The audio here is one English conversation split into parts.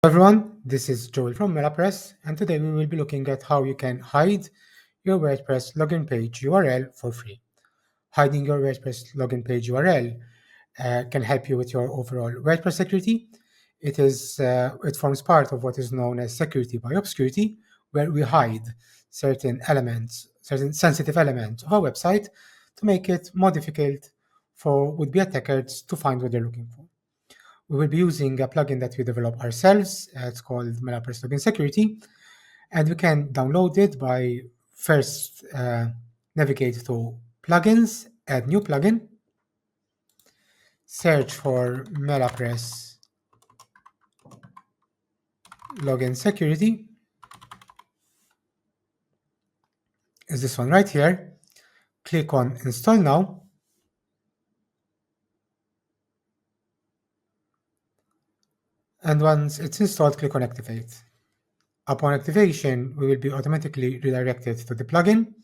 Hello everyone, this is Joel from Melapress, and today we will be looking at how you can hide your WordPress login page URL for free. Hiding your WordPress login page URL can help you with your overall WordPress security. It forms part of what is known as security by obscurity, where we hide certain sensitive elements of our website to make it more difficult for would-be attackers to find what they're looking for. We will be using a plugin that we develop ourselves. It's called Melapress Login Security, and we can download it by first navigate to Plugins, add new plugin, search for Melapress Login Security. Is this one right here? Click on Install Now. And once it's installed, click on Activate. Upon activation, we will be automatically redirected to the plugin.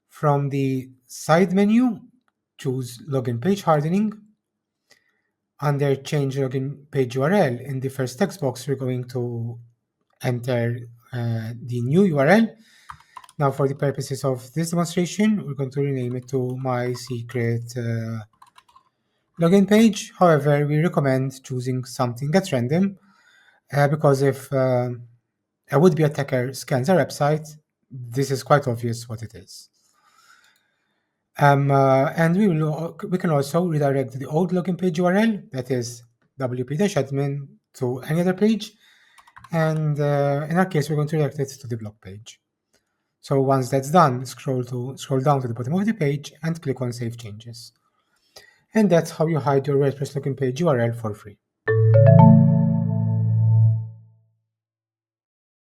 From the side menu, choose Login Page Hardening. Under Change Login Page URL, in the first text box, we're going to enter the new URL. Now, for the purposes of this demonstration, we're going to rename it to My Secret Login Page. However, we recommend choosing something at random because if a would-be attacker scans our website, this is quite obvious what it is. And we can also redirect the old login page URL, that is wp-admin, to any other page. And in our case, we're going to redirect it to the blog page. So once that's done, scroll down to the bottom of the page and click on Save Changes. And that's how you hide your WordPress login page URL for free.